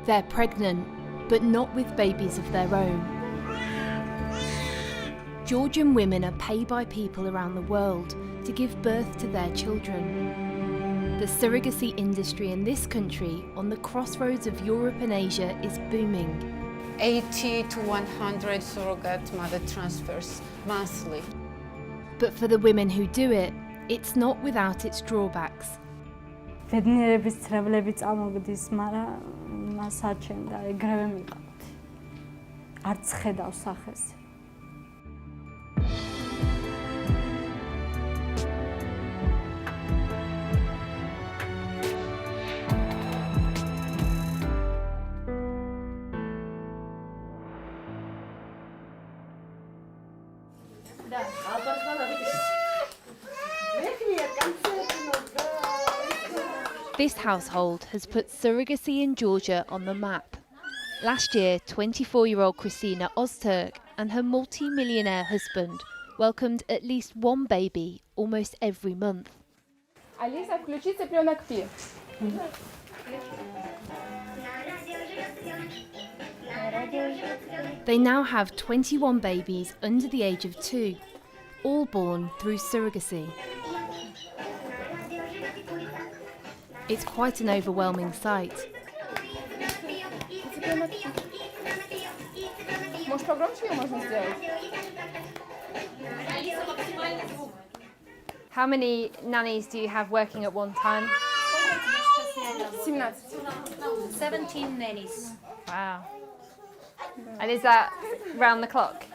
They're pregnant, but not with babies of their own. Georgian women are paid by people around the world to give birth to their children. The surrogacy industry in this country, on the crossroads of Europe and Asia, is booming. 80 to 100 surrogate mother transfers monthly. But for the women who do it, it's not without its drawbacks. ბედნიერების წრებლები წამოგდის, მაგრამ მას აჩენდა ეგრევე მიყავთ. არც ხედავს სახეს. This household has put surrogacy in Georgia on the map. Last year, 24-year-old Christina Ozturk and her multi-millionaire husband welcomed at least one baby almost every month. Алиса, включи цыпленок Пи. They now have 21 babies under the age of 2, all born through surrogacy. It's quite an overwhelming sight. Может, погромче ее можно сделать? How many nannies do you have working at one time? 17. 17 nannies. Wow. And is that round the clock?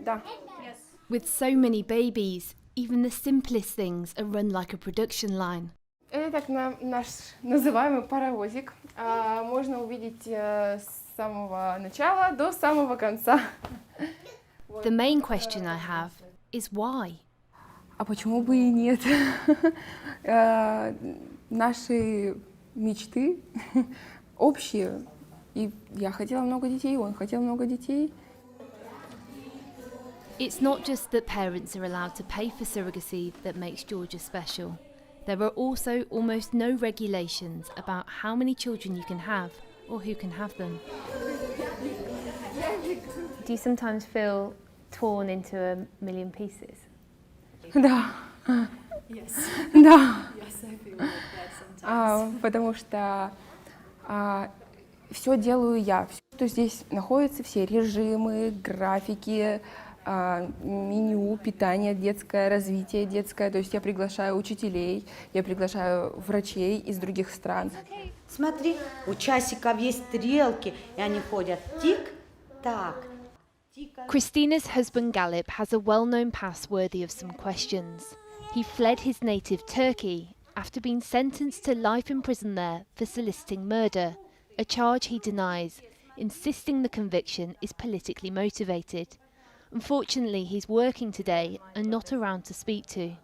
Да. Yes. With so many babies, even the simplest things are run like a production line. Это так наш называемый паровозик. Можно увидеть с самого начала до самого конца. The main question I have is why? А почему бы и нет? Наши мечты общие. И я хотела много детей, он хотел много детей. It's not just that parents are allowed to pay for surrogacy that makes Georgia special. There are also almost no regulations about how many children you can have or who can have them. Do you sometimes feel torn into a million pieces? Да. Yes. Да. Yes, I feel like that sometimes. Потому что все делаю я. Все, что здесь находится, все режимы, графики, меню, питание детское, развитие детское. То есть я приглашаю учителей, я приглашаю врачей из других стран. Смотри, у часиков есть стрелки, и они ходят тик-так. Christina's husband Galip has a well-known past worthy of some questions. He fled his native Turkey after being sentenced to life in prison there for soliciting murder, a charge he denies, insisting the conviction is politically motivated. Unfortunately, he's working today and not around to speak to.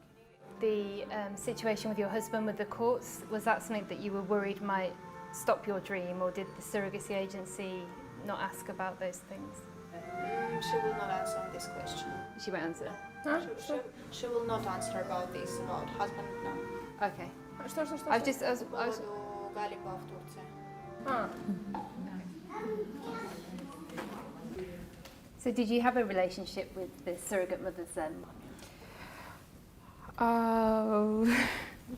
The situation with your husband with the courts, was that something that you were worried might stop your dream, or did the surrogacy agency not ask about those things? She will not answer on this question. She won't answer. She will not answer about this, about husband, no. Okay. Что? I've just... I was, По поводу Галипа в Турции. So did you have a relationship with the surrogate mothers then? То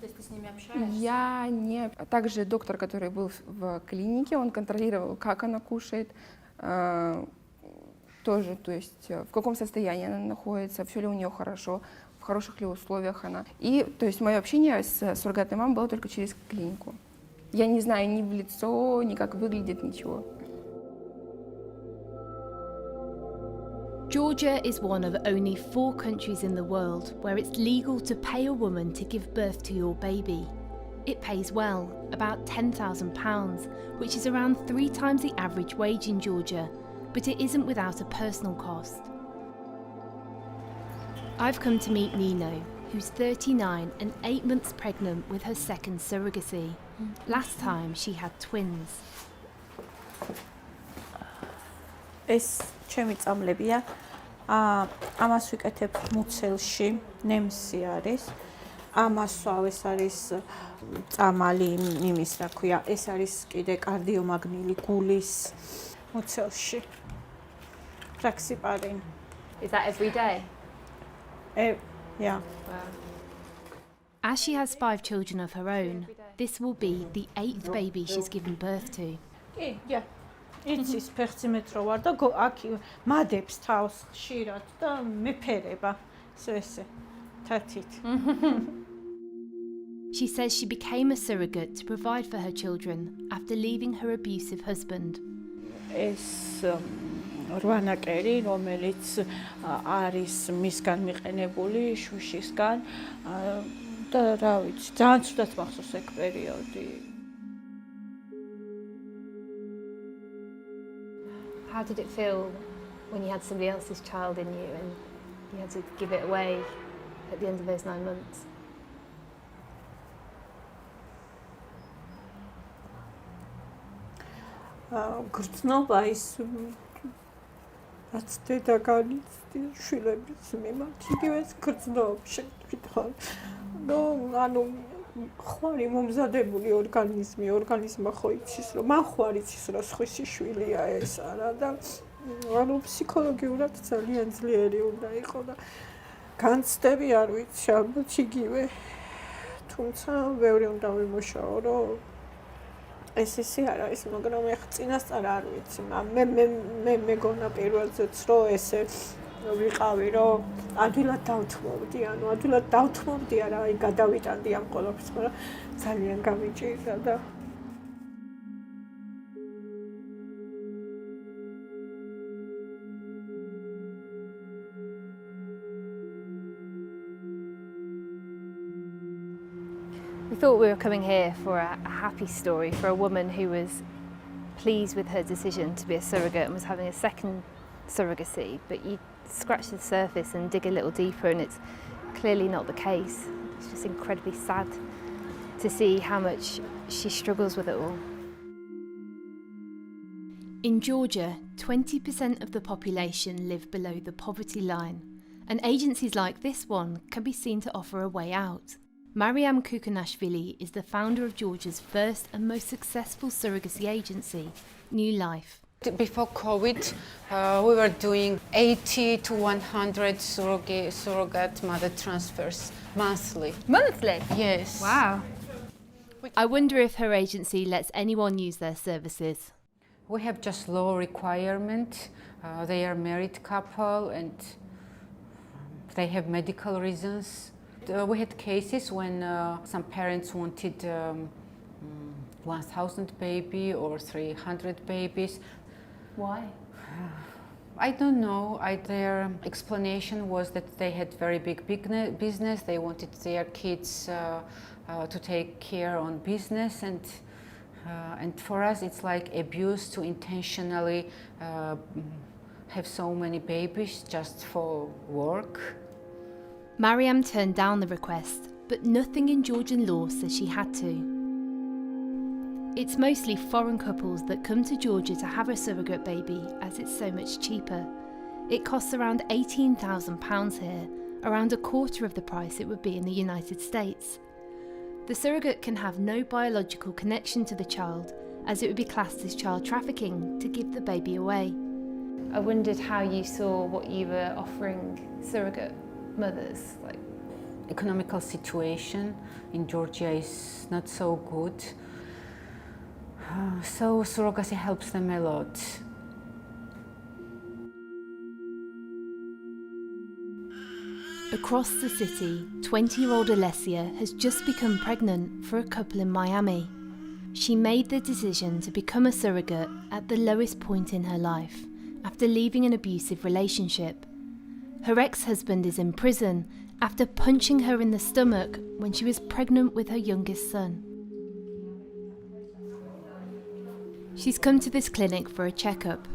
есть ты с ними общаешься? Я не... Также доктор, который был в клинике, он контролировал, как она кушает, тоже, то есть в каком состоянии она находится, все ли у нее хорошо, в хороших ли условиях она. И, то есть, мое общение с суррогатной мамой было только через клинику. Я не знаю ни в лицо, ни как выглядит, ничего. Georgia is one of only 4 countries in the world where it's legal to pay a woman to give birth to your baby. It pays well, about £10,000, which is around 3 times the average wage in Georgia, but it isn't without a personal cost. I've come to meet Nino, who's 39 and 8 months pregnant with her second surrogacy. Last time she had twins. ეს ჩემი წამლებია. ამას ვიკეთებ მუცელში, ნემსი არის. ამასვავ ეს არის წამალი იმის რა ქვია, ეს არის კიდე კარდიომაგნილი გულის მუცელში. Praxiparen. Is that every day? Yeah. As she has 5 children of her own, this will be the 8th baby she's given birth to. კი, yeah. იცის ფეხციმეთ რო ვარ და აქ მადებს თავს ხშირად და მეფერება. ესე თათით. She says she became a surrogate to provide for her children after leaving her abusive husband. ეს რვანაკერი, რომელიც არის მისგან მიყენებული შუშისგან და რა ვიცი, ძალიან ცუდად მახსოვს ეგ პერიოდი. How did it feel when you had somebody else's child in you and you had to give it away at the end of those 9 months? გრძნობა ის რაც დედა განიცდის შვილების მიმართ, იგივე გრძნობს შეკითხვა. ანუ ხვარი მომზადებული ორგანიზმმა ხო იცის, რომ მან ხვარი იცის, რომ სხვისი შვილია ეს არა და ანუ ფსიქოლოგიურად ძალიან ძლიერი უნდა იყო და განცდები არ ვიცი, ალბათ იგივე. თუმცა ბევრი უნდა ვიმუშაო, რომ ეს ისე არ არის, მაგრამ ეხ წინასწარ არ ვიცი. მე მეგონა პირველზეც რომ ესე ვიყავი, რომ ადვილად დავთმობდი, არა, აი გადავიტანდი ამ ყველაფერს, მაგრამ ძალიან გამიჭირდა და We thought we were coming here for a happy story, for a woman who was pleased with her decision to be a surrogate and was having a second surrogacy, but you scratch the surface and dig a little deeper and it's clearly not the case. It's just incredibly sad to see how much she struggles with it all. In Georgia, 20% of the population live below the poverty line, and agencies like this one can be seen to offer a way out. Mariam Kukanashvili is the founder of Georgia's first and most successful surrogacy agency, New Life. Before COVID, we were doing 80 to 100 surrogate mother transfers monthly. Monthly? Yes. Wow. I wonder if her agency lets anyone use their services. We have just low requirement. They are married couple and they have medical reasons. We had cases when some parents wanted 1,000 baby or 300 babies. Why? I don't know. Their explanation was that they had very big business. They wanted their kids to take care on business, and for us it's like abuse to intentionally have so many babies just for work. Mariam turned down the request, but nothing in Georgian law says she had to. It's mostly foreign couples that come to Georgia to have a surrogate baby, as it's so much cheaper. It costs around £18,000 here, around a quarter of the price it would be in the United States. The surrogate can have no biological connection to the child, as it would be classed as child trafficking to give the baby away. I wondered how you saw what you were offering surrogate mothers. Economical situation in Georgia is not so good, so surrogacy helps them a lot. Across the city, 20-year-old Alessia has just become pregnant for a couple in Miami. She made the decision to become a surrogate at the lowest point in her life, after leaving an abusive relationship. Her ex-husband is in prison after punching her in the stomach when she was pregnant with her youngest son. She's come to this clinic for a checkup,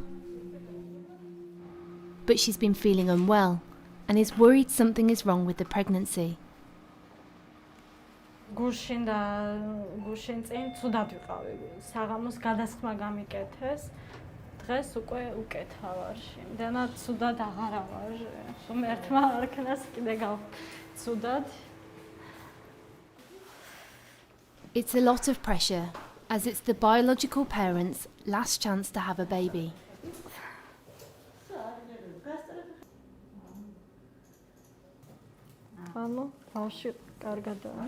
but she's been feeling unwell and is worried something is wrong with the pregnancy. გუშინ წინ ცუდად ვიყავი. საღამოს გადასხმა გამიკეთეს. დღეს უკვე უკეთავარ. იმდენად ცუდად აღარა ვარ. ხომ ერთმა არქნას კიდე გავცუდად. It's a lot of pressure, as it's the biological parents' last chance to have a baby. ანუ ბავშვი კარგადაა.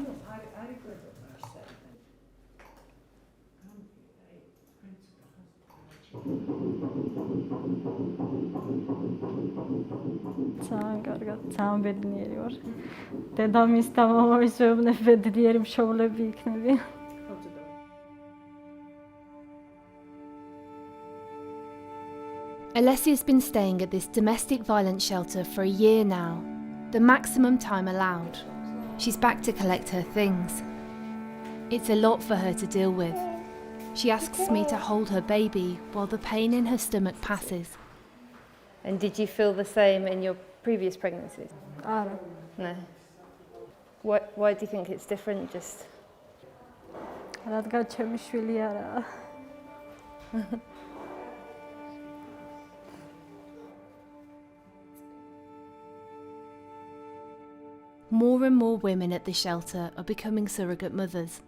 ძალიან კარგად, ძალიან ბედნიერი ვარ. დედამის და მამამის ვეუბნები ბედნიერი მშობლები იქნებიან. Alessia's been staying at this domestic violence shelter for a year now, the maximum time allowed. She's back to collect her things. It's a lot for her to deal with. She asks me to hold her baby while the pain in her stomach passes. And did you feel the same in your previous pregnancies? არა. No. Why do you think it's different? Just რადგან ჩემი შვილი არაა. More and more women at the shelter are becoming surrogate mothers,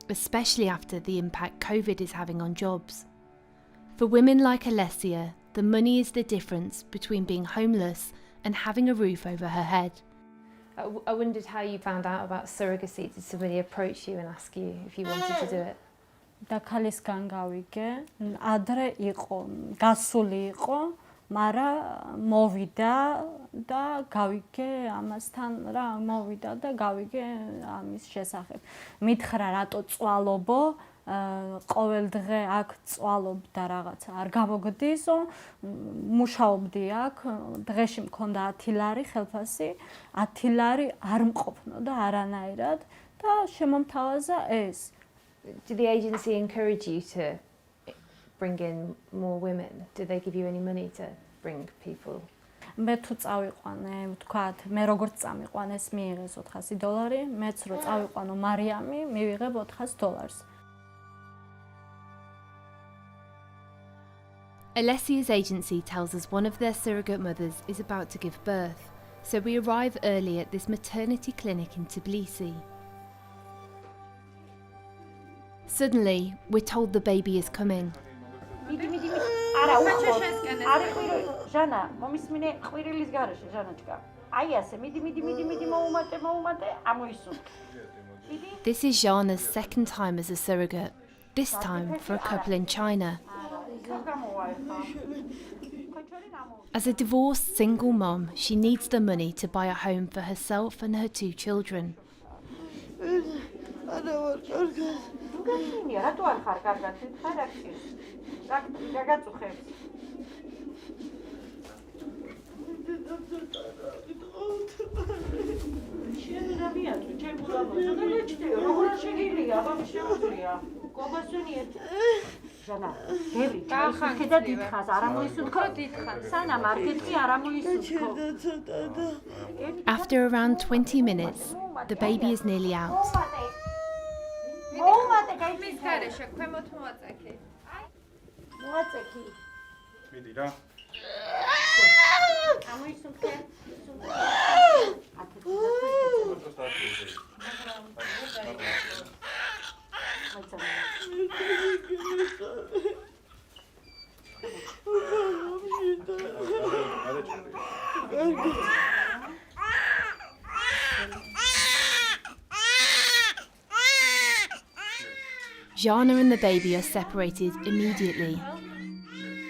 especially after the impact COVID is having on jobs. For women like Alessia, the money is the difference between being homeless and having a roof over her head. I wondered how you found out about surrogacy. Did somebody approach you and ask you if you wanted to do it? და ქალისგან გავიგე, ადრე იყო, გასული იყო, მაგრამ მოვიდა და გავიგე ამასთან რა მოვიდა და გავიგე ამის შესახებ. მითხრა რატო წვალობო, ყოველდღე აქ წვალობდა რაღაცა, არ გამოგდისო, მუშაობდი აქ, დღეში მქონდა 10 ლარი ხელფასი, 10 ლარი არ მყოფნოდა არანაირად და შემომთავაზა ეს. Did the agency encourage you to bring in more women? Did they give you any money to bring people? მე თუ წავიყვანე, ვთქვათ, მე როგორც წამიყვანეს მიიღეს $400, მეც რო წავიყვანო მარიამი, მივიღებ $400. Alessia's agency tells us one of their surrogate mothers is about to give birth, so we arrive early at this maternity clinic in Tbilisi. Suddenly, we're told the baby is coming. This is Jana's second time as a surrogate, this time for a couple in China. As a divorced single mom, she needs the money to buy a home for herself and her 2 children. After around 20 minutes, the baby is nearly out. Jana and the baby are separated immediately.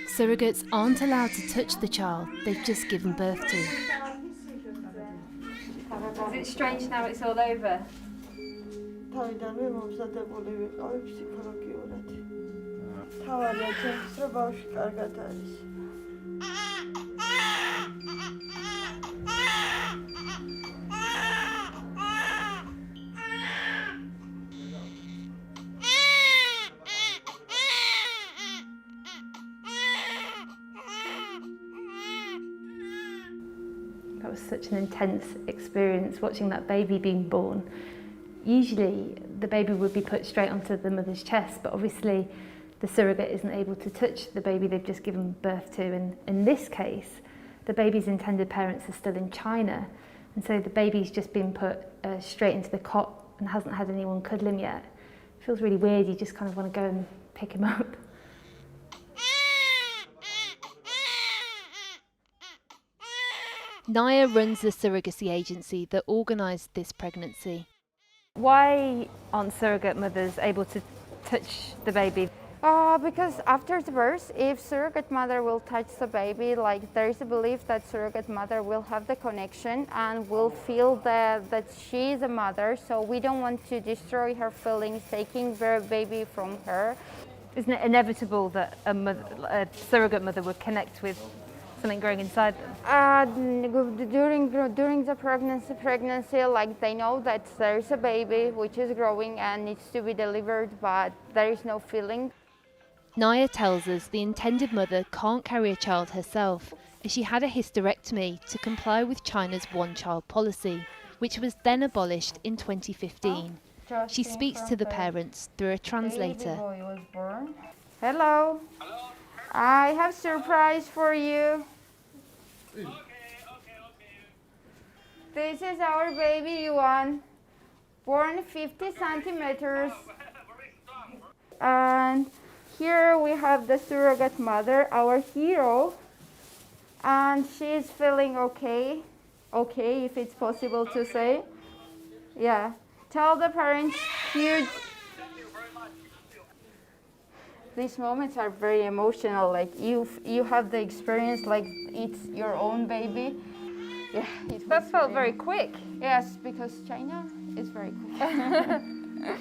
Surrogates aren't allowed to touch the child they've just given birth to. Is it strange now it's all over? თავიდანვე მომზადებული ვიყავი ფსიქოლოგიურად. თავარია ჩემთვის, რომ ბავშვი კარგად არის. That was such an intense experience, watching that baby being born. Usually the baby would be put straight onto the mother's chest, but obviously the surrogate isn't able to touch the baby they've just given birth to. And in this case, the baby's intended parents are still in China, and so the baby's just been put straight into the cot and hasn't had anyone cuddle him yet. feels really weird. You just kind of want to go and pick him up. Naya runs the surrogacy agency that organised this pregnancy. Why aren't surrogate mothers able to touch the baby? Because after the birth, if surrogate mother will touch the baby, like there is a belief that surrogate mother will have the connection and will feel that she is a mother. So we don't want to destroy her feelings, taking the baby from her. Isn't it inevitable that a surrogate mother would connect with something growing inside them? During the pregnancy, like they know that there is a baby which is growing and needs to be delivered, but there is no feeling. Naya tells us the intended mother can't carry a child herself, as she had a hysterectomy to comply with China's one-child policy, which was then abolished in 2015. She speaks to the parents through a translator. Baby boy was born. Hello. I have surprise for you. This is our baby Yuan, born 50 centimeters. And here we have the surrogate mother, our hero. And she's feeling okay. Okay, if it's possible to say. Yeah. Tell the parents huge. These moments are very emotional, like you have the experience like it's your own baby. Yeah, That felt very quick. Yes, because China is very quick.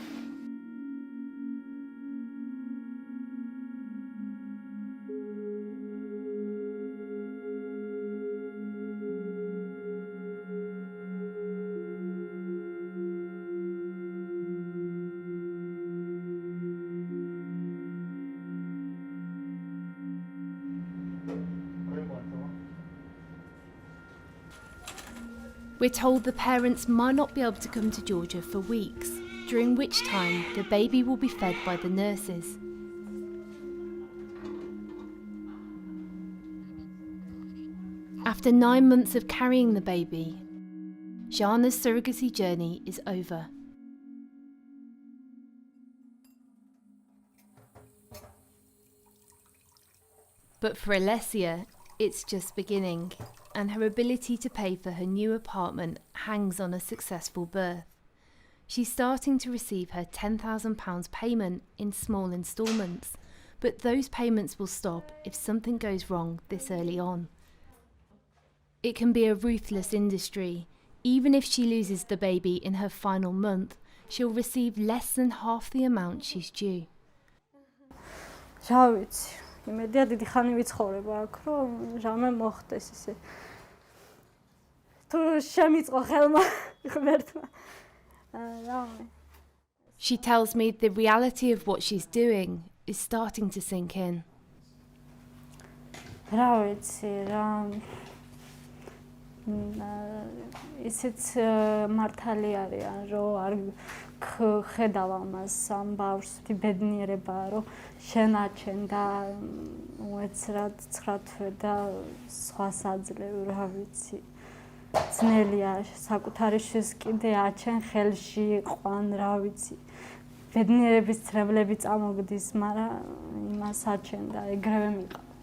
We're told the parents might not be able to come to Georgia for weeks, during which time the baby will be fed by the nurses. After 9 months of carrying the baby, Jana's surrogacy journey is over. But for Alessia, it's just beginning, and her ability to pay for her new apartment hangs on a successful birth. She's starting to receive her £10,000 payment in small instalments, but those payments will stop if something goes wrong this early on. It can be a ruthless industry. Even if she loses the baby in her final month, she'll receive less than half the amount she's due. რა ვიცი, იმედია დიდი ხანი ვიცხოვრება აქ, რომ რამე მოხდეს ისე. თუ შემიწყო ხელმა ღმერთმა. რამე. She tells me the reality of what she's doing is starting to sink in. რა ვიცი, რა ისიც მართალი არიან, რომ არ ხედავ ამას ამ ბავშვს, ბედნიერებაა, რომ შენაჩენ და უეცრად 9 თვე და სხვა საძლევ, რა ვიცი. ძნელია საკუთარი შვილს კიდე აჩენ ხელში ყვან, რა ვიცი. ბედნიერების ცრემლები წამოგდის, მაგრამ იმას აჩენ და ეგრევე მიყავთ.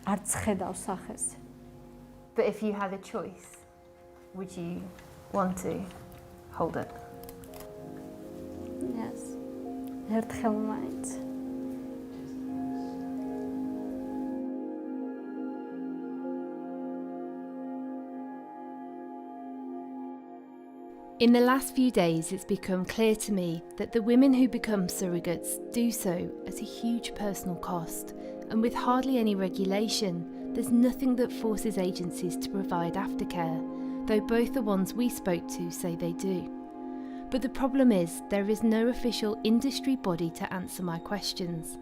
არც ხედავ სახეს. But if you had a choice, would you want to hold it? Yes. ერთხელ მაინც. In the last few days, it's become clear to me that the women who become surrogates do so at a huge personal cost, and with hardly any regulation, there's nothing that forces agencies to provide aftercare, though both the ones we spoke to say they do. But the problem is there is no official industry body to answer my questions.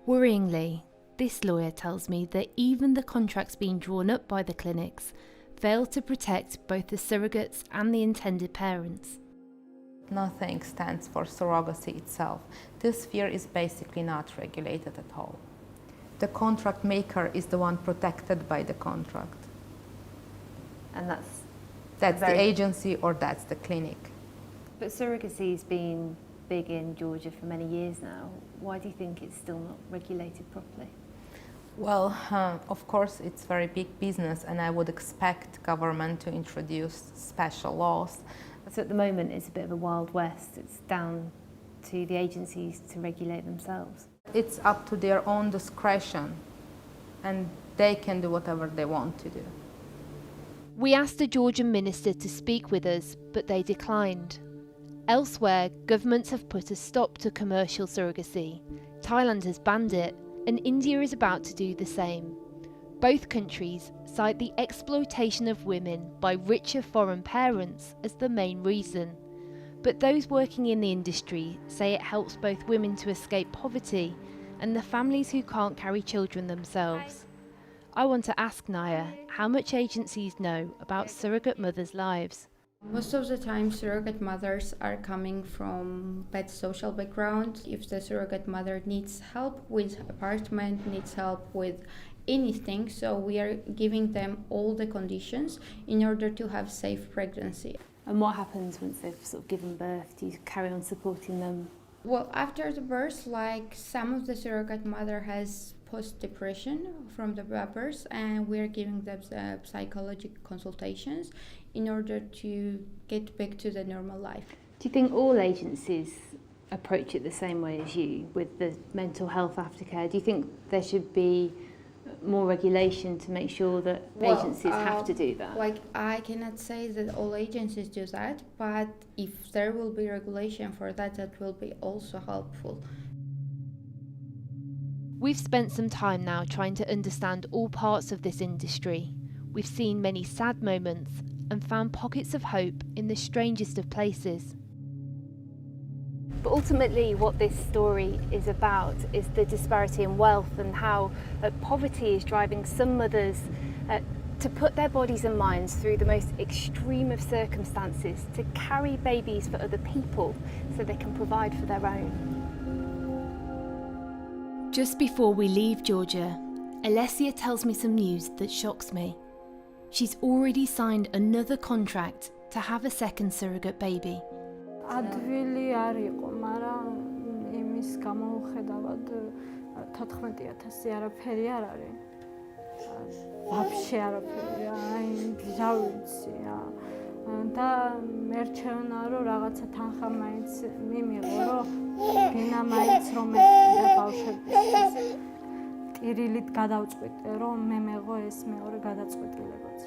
Worryingly, this lawyer tells me that even the contracts being drawn up by the clinics fail to protect both the surrogates and the intended parents. Nothing stands for surrogacy itself. This sphere is basically not regulated at all. The contract maker is the one protected by the contract. And that's the agency or that's the clinic. But surrogacy's been big in Georgia for many years now. Why do you think it's still not regulated properly? Well, of course, it's very big business, and I would expect government to introduce special laws. So at the moment, it's a bit of a wild west. It's down to the agencies to regulate themselves. It's up to their own discretion, and they can do whatever they want to do. We asked a Georgian minister to speak with us, but they declined. Elsewhere, governments have put a stop to commercial surrogacy. Thailand has banned it, and India is about to do the same. Both countries cite the exploitation of women by richer foreign parents as the main reason. But those working in the industry say it helps both women to escape poverty and the families who can't carry children themselves. I want to ask Naya how much agencies know about surrogate mothers' lives. Most of the time, surrogate mothers are coming from bad social background. If the surrogate mother needs help with apartment, needs help with anything, so we are giving them all the conditions in order to have safe pregnancy. And what happens once they've sort of given birth? Do you carry on supporting them? Well, after the birth, like some of the surrogate mother has post-depression from the birth, and we are giving them psychological consultations in order to get back to the normal life. Do you think all agencies approach it the same way as you with the mental health aftercare? Do you think there should be more regulation to make sure that agencies have to do that? Like, I cannot say that all agencies do that, but if there will be regulation for that, that will be also helpful. We've spent some time now trying to understand all parts of this industry. We've seen many sad moments and found pockets of hope in the strangest of places. But ultimately what this story is about is the disparity in wealth and how poverty is driving some mothers to put their bodies and minds through the most extreme of circumstances, to carry babies for other people so they can provide for their own. Just before we leave Georgia, Alessia tells me some news that shocks me. She's already signed another contract to have a second surrogate baby. ადვილი არ იყო, მაგრამ იმის გამოუხედავად 14000 არაფერი არ არის. Вообще არაფერი, აი რა ვიცი რა. და მერჩევნა რომ რაღაცა თანხა მაინც მიმიღო, რომ გენა მაინც რომ მეკიდა ბავშვებისთვის. ტირილით გადავწყვიტე, რომ მე მეღო ეს მეორე გადაწყვეტილებაც.